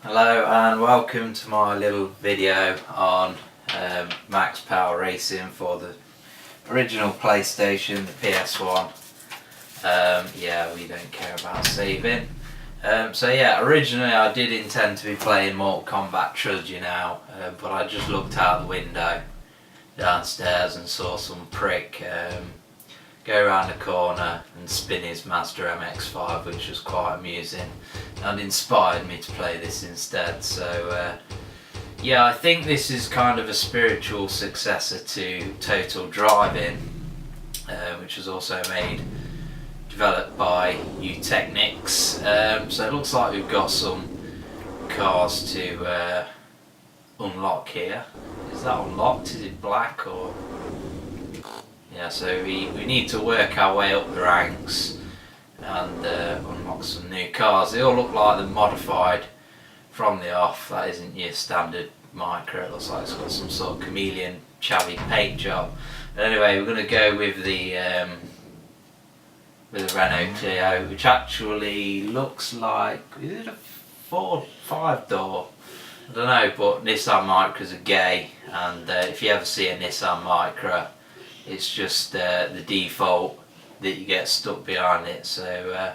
Hello and welcome to my little video on max power racing for the original PlayStation, the PS1. Yeah, we don't care about saving. So yeah, originally I did intend to be playing Mortal Kombat Trilogy now, but I just looked out the window downstairs and saw some prick go around the corner and spin his Mazda MX-5, which was quite amusing and inspired me to play this instead. So yeah, I think this is kind of a spiritual successor to Total Driving, which was also developed by Technics. So it looks like we've got some cars to unlock here. Is that unlocked? Is it black or? Yeah, so we need to work our way up the ranks and unlock some new cars. They all look like they're modified from the off. That isn't your standard micro. It looks like it's got some sort of chameleon chavvy paint job. But anyway, we're going to go with the Renault Clio, which actually looks like, is it a 4-5 door? I don't know, but Nissan Micras are gay, and if you ever see a Nissan Micra, it's just the default that you get stuck behind it. So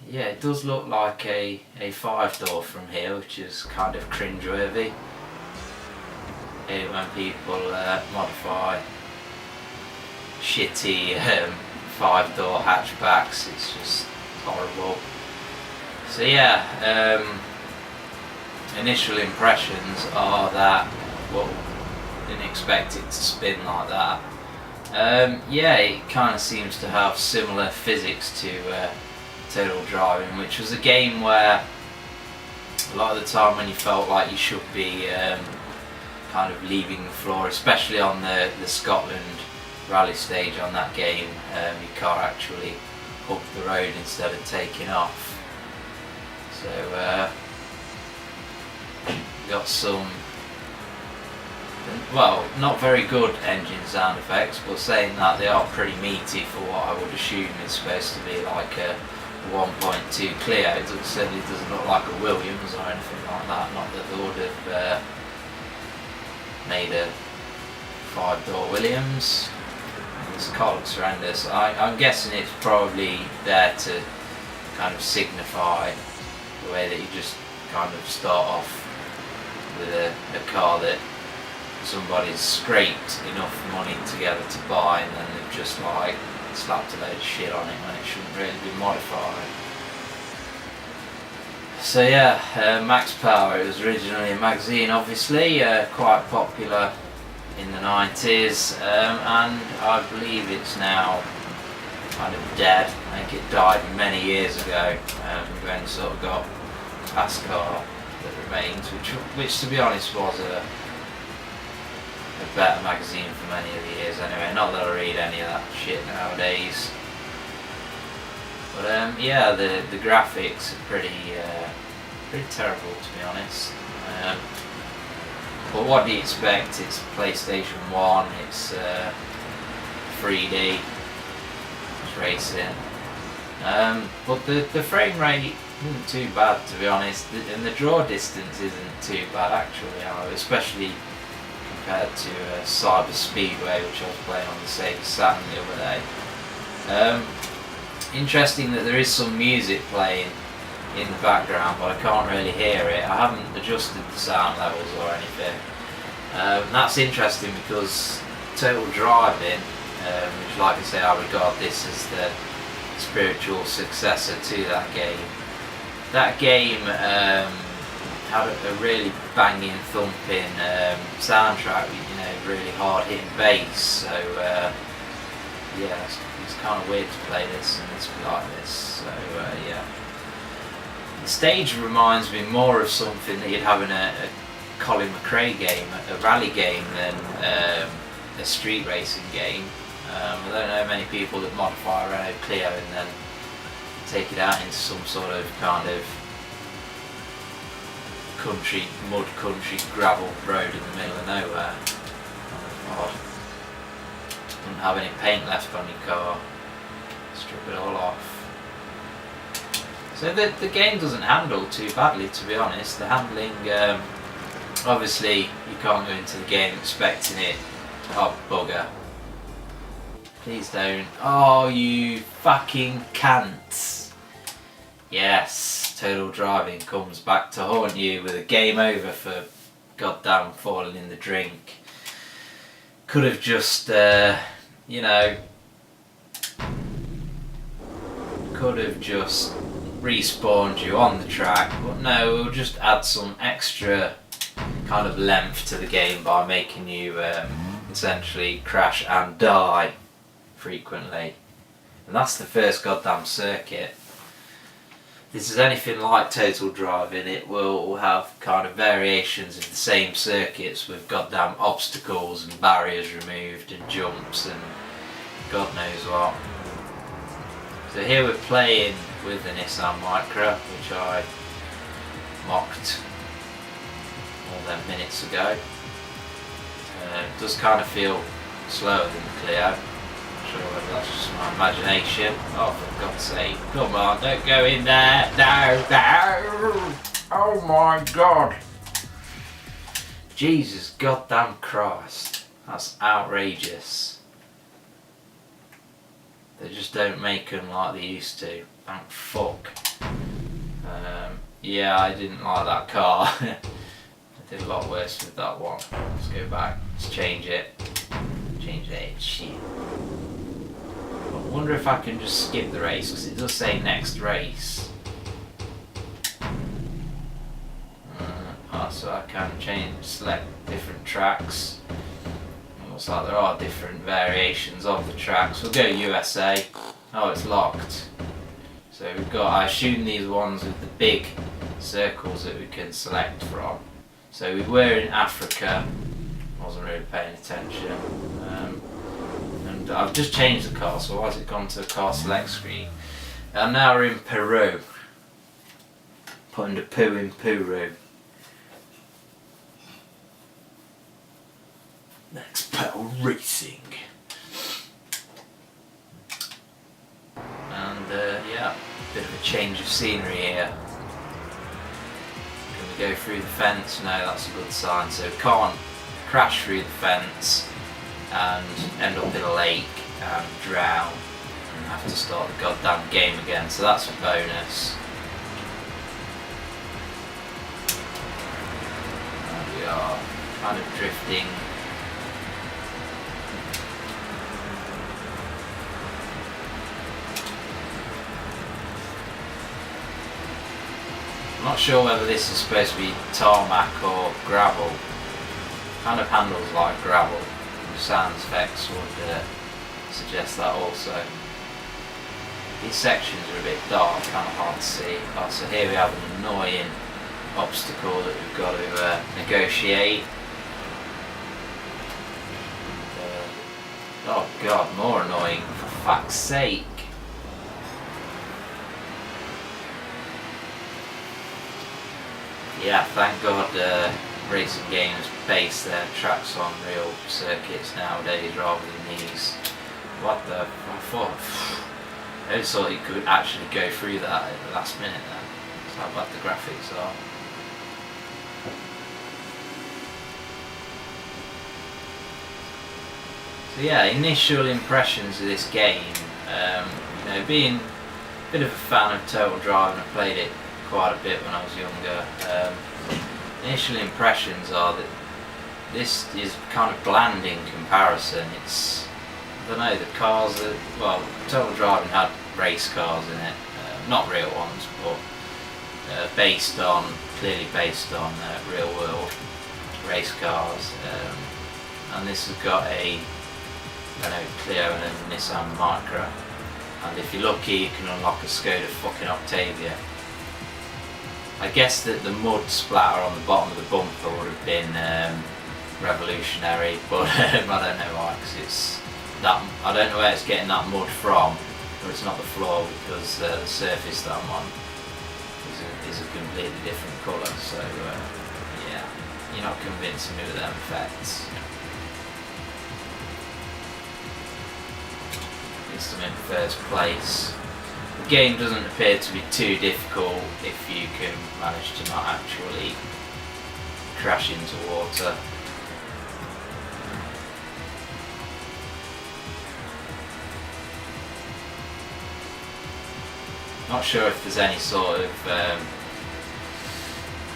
yeah, it does look like a 5-door from here, which is kind of cringeworthy. When people modify shitty 5-door hatchbacks, it's just horrible. So yeah, initial impressions are that, well, didn't expect it to spin like that. Yeah, it kind of seems to have similar physics to Total Driving, which was a game where a lot of the time when you felt like you should be kind of leaving the floor, especially on the Scotland rally stage on that game, your car actually hugged the road instead of taking off. So got some, well, not very good engine sound effects, but saying that, they are pretty meaty for what I would assume is supposed to be like a 1.2 Clio. It certainly doesn't look like a Williams or anything like that. Not that they would have made a 5-door Williams. This car looks horrendous. I'm guessing it's probably there to kind of signify the way that you just kind of start off with a car that somebody's scraped enough money together to buy, and then they've just like slapped a load of shit on it when it shouldn't really be modified. So yeah, Max Power, it was originally a magazine, obviously, quite popular in the 90s, and I believe it's now kind of dead. I think it died many years ago. We've only sort of got Fast Car that remains, which to be honest was a better magazine for many of the years anyway. Not that I read any of that shit nowadays. But yeah, the graphics are pretty terrible, to be honest. But what do you expect? It's PlayStation 1, it's 3D, it's racing. But the frame rate isn't too bad, to be honest, and the draw distance isn't too bad actually, especially compared to Cyber Speedway, which I was playing on the Sega Saturn the other day. Interesting that there is some music playing in the background, but I can't really hear it. I haven't adjusted the sound levels or anything. That's interesting because Total Driving, which, like I say, I regard this as the spiritual successor to that game. That game had a really banging, thumping soundtrack with, you know, really hard hitting bass. So yeah, it's kind of weird to play this and it's like this. So yeah, the stage reminds me more of something that you'd have in a Colin McRae game, a rally game, than a street racing game. I don't know many people that modify a Renault Clio and then take it out into some sort of kind of mud country gravel road in the middle of nowhere. Oh, wouldn't have any paint left on your car. Strip it all off. So the game doesn't handle too badly, to be honest. The handling, obviously you can't go into the game expecting it to have bugger. Please don't. Oh, you fucking cunts. Yes, Total Driving comes back to haunt you with a game over for goddamn falling in the drink. Could have just, you know, could have just respawned you on the track, but no, we'll just add some extra kind of length to the game by making you essentially crash and die frequently. And that's the first goddamn circuit. If this is anything like Total Driving, it will have kind of variations of the same circuits with goddamn obstacles and barriers removed and jumps and God knows what. So here we're playing with the Nissan Micra, which I mocked more than minutes ago. It does kind of feel slower than the Clio. Not sure whether that's just my imagination. Oh, for God's sake, come on, don't go in there. No, no! Oh my God! Jesus goddamn Christ. That's outrageous. They just don't make them like they used to. Thank fuck. Yeah, I didn't like that car. I did a lot worse with that one. Let's go back. Let's change it. Change it. Shit. I wonder if I can just skip the race, because it does say next race. So I can select different tracks. Looks like there are different variations of the tracks. We'll go USA. Oh, it's locked. So we've got, I assume, these ones with the big circles that we can select from. So we were in Africa. Wasn't really paying attention. And I've just changed the car, so why has it gone to a car select screen? And now we're in Peru. Putting the poo in Peru. Max Power Racing. And yeah, bit of a change of scenery here. Can we go through the fence? No, that's a good sign. So we can't crash through the fence and end up in a lake and drown and have to start the goddamn game again. So that's a bonus. And we are kind of drifting. I'm not sure whether this is supposed to be tarmac or gravel. Kind of handles like gravel. The sound effects would suggest that also. These sections are a bit dark, kind of hard to see. Oh, so here we have an annoying obstacle that we've got to negotiate. And, oh God, more annoying, for fuck's sake. Yeah, thank God racing games base their tracks on real circuits nowadays rather than these. What the fuck? I just thought you could actually go through that at the last minute then. That's how bad the graphics are. So yeah, initial impressions of this game. You know, being a bit of a fan of Total Driving, I played it quite a bit when I was younger. Initial impressions are that this is kind of bland in comparison. It's, I don't know, the cars are, well, Total Driving had race cars in it, not real ones, but clearly based on real world race cars. And this has got a Clio and a Nissan Micra, and if you're lucky you can unlock a Skoda fucking Octavia. I guess that the mud splatter on the bottom of the bumper would have been revolutionary, but I don't know why, because it's that, I don't know where it's getting that mud from, but it's not the floor, because the surface that I'm on is a completely different colour, so yeah, you're not convincing me with them effects. At least I'm in first place. The game doesn't appear to be too difficult if you can manage to not actually crash into water. Not sure if there's any sort of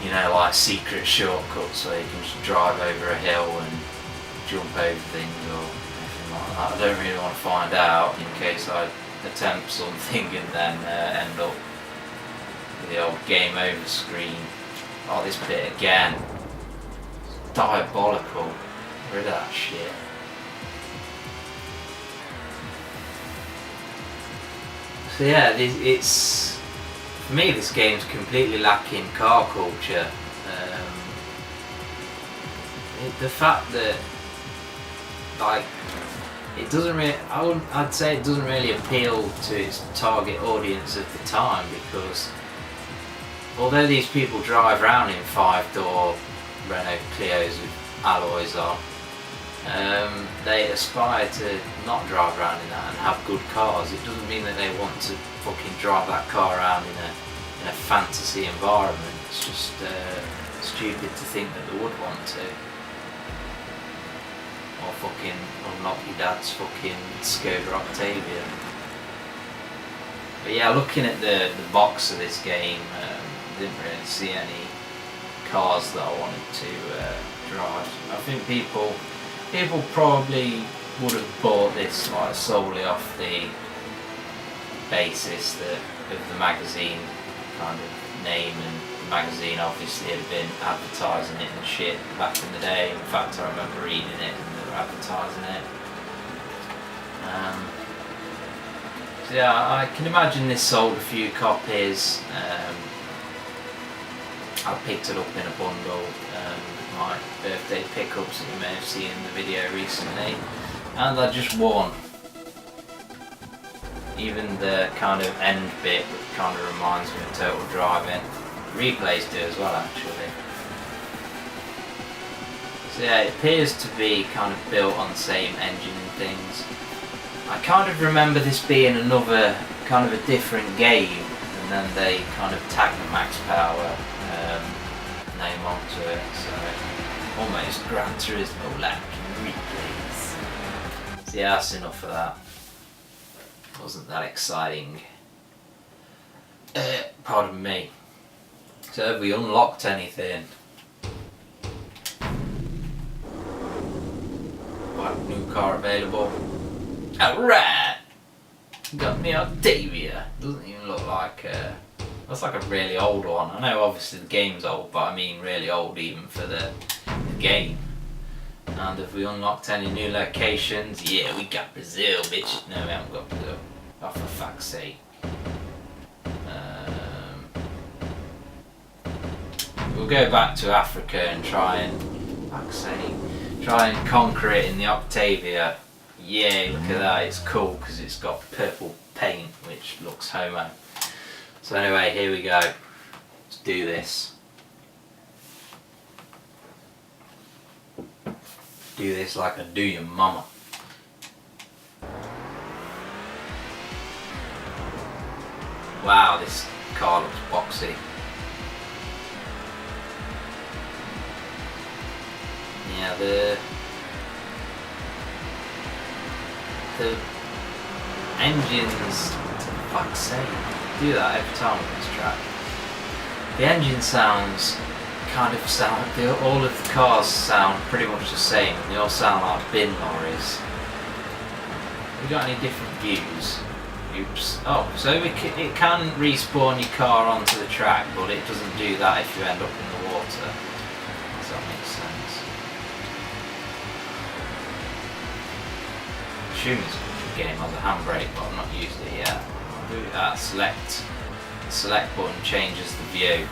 you know, like secret shortcuts where you can just drive over a hill and jump over things or anything like that. I don't really want to find out in case I attempt something and then end up with the old game over screen. Oh, this bit again. It's diabolical. Get rid of that shit. So yeah, it's for me this game's completely lacking car culture. The fact that like it doesn't really, I'd say it doesn't really appeal to its target audience at the time, because although these people drive around in 5-door Renault Clios with alloys on, they aspire to not drive around in that and have good cars. It doesn't mean that they want to fucking drive that car around in a fantasy environment. It's just stupid to think that they would want to. Or fucking unlock your dad's fucking Skoda Octavia. But yeah, looking at the box of this game, didn't really see any cars that I wanted to drive. I think people probably would have bought this like solely off the basis that of the magazine kind of name, and the magazine obviously had been advertising it and shit back in the day. In fact, I remember reading it and they were advertising it. So yeah, I can imagine this sold a few copies. I picked it up in a bundle, my birthday pickups that you may have seen in the video recently, and I just won. Even the kind of end bit kind of reminds me of Total Driving. Replays do as well, actually. So yeah, it appears to be kind of built on the same engine and things. I kind of remember this being another kind of a different game, and then they kind of tacked the Max Power name onto it, so almost Gran Turismo like replays. So yeah, that's enough of that. Wasn't that exciting. Pardon me. So have we unlocked anything? What new car available? Alright! Got me Octavia. Doesn't even look like that's like a really old one. I know obviously the game's old, but I mean really old even for the game. And have we unlocked any new locations? Yeah, we got Brazil, bitch. No, we haven't got Brazil. Oh, for fuck's sake. We'll go back to Africa and try and conquer it in the Octavia. Yay, look at that, it's cool because it's got purple paint which looks homo. So anyway, here we go. Let's do this. Do this like I do your mama. Wow, this car looks boxy. Yeah, the engines, for fuck's sake, do that every time on this track. The engine sounds kind of all of the cars sound pretty much the same. They all sound like bin lorries. Have we got any different views? Oops. Oh, so it can respawn your car onto the track, but it doesn't do that if you end up in the water. Does that make sense? I assume this game has a handbrake, but I've not used it yet. I'll do that. Select button changes the view.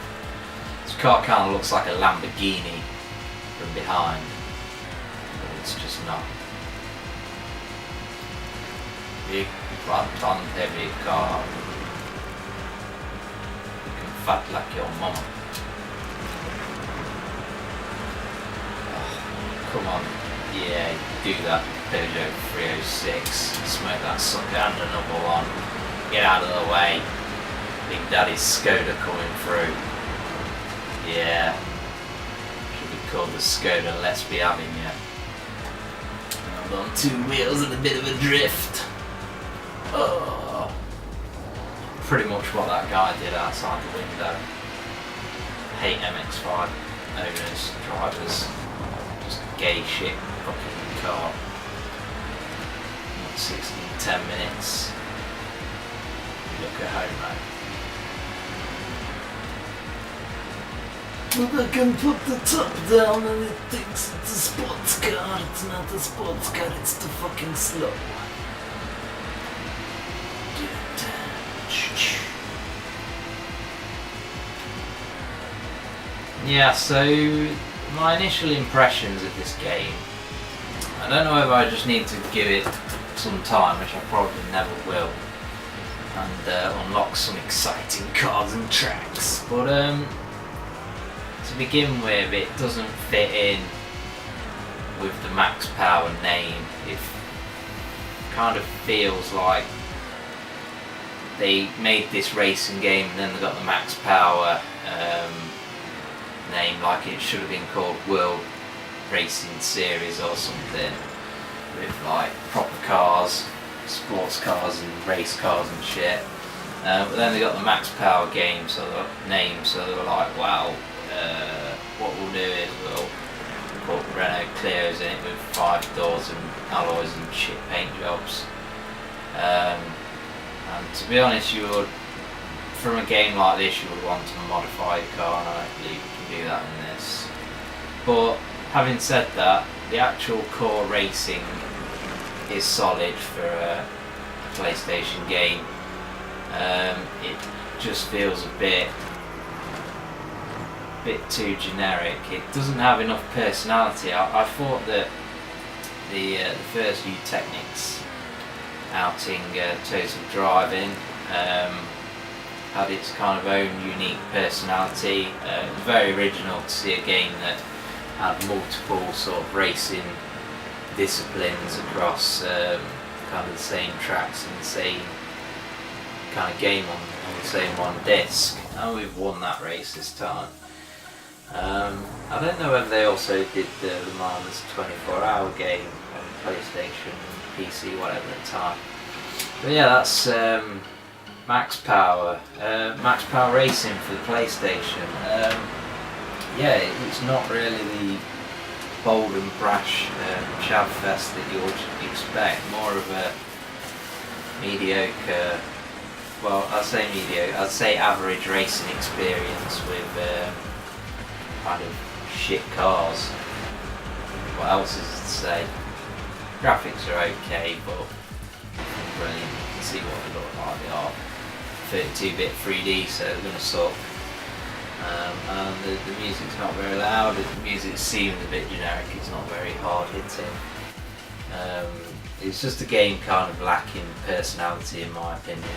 This car kind of looks like a Lamborghini from behind, but it's just not. Big flat-ton heavy car. You can fat like your mama. Oh, come on, yeah, do that Peugeot 306. Smoke that sucker and another one. Get out of the way. Big Daddy's Skoda coming through. Yeah. Should be called the Skoda Let's Be Having Ya. I'm on 2 wheels and a bit of a drift. Oh. Pretty much what that guy did outside the window. Hate MX-5 owners, drivers. Just gay shit fucking car. 10 minutes. Look at home mode. But I can put the top down and it thinks it's a sports car. It's not a sports car, it's the fucking slow. Yeah, so my initial impressions of this game, I don't know whether I just need to give it some time, which I probably never will, and unlock some exciting cars and tracks, but to begin with, it doesn't fit in with the Max Power name. It kind of feels like they made this racing game and then they got the Max Power name, like it should have been called World Racing Series or something, with like proper cars, sports cars and race cars and shit. But then they got the Max Power game, so they were like, wow, what we'll do is we'll put Renault Clios in it with 5 doors and alloys and shit paint jobs. And to be honest, you would, from a game like this, you would want to modify your car, and I don't believe you can do that in this. But having said that, the actual core racing is solid for a PlayStation game. It just feels a bit too generic. It doesn't have enough personality. I thought that the first U Technics outing, Total Driving, had its kind of own unique personality. It was very original to see a game that had multiple sort of racing disciplines across kind of the same tracks and the same kind of game on the same one disc, and we've won that race this time. I don't know whether they also did the Le Mans 24-hour game on PlayStation, PC, whatever at the time. But yeah, that's Max Power Racing for the PlayStation. Yeah, it's not really the bold and brash chav fest that you would expect. More of a mediocre, well, I'd say average racing experience with kind of shit cars. What else is to say? Graphics are okay, but brilliant. You can see what they look like. They are 32-bit 3D, so they're going to suck. And the music's not very loud. The music seems a bit generic. It's not very hard hitting. It's just a game kind of lacking personality, in my opinion.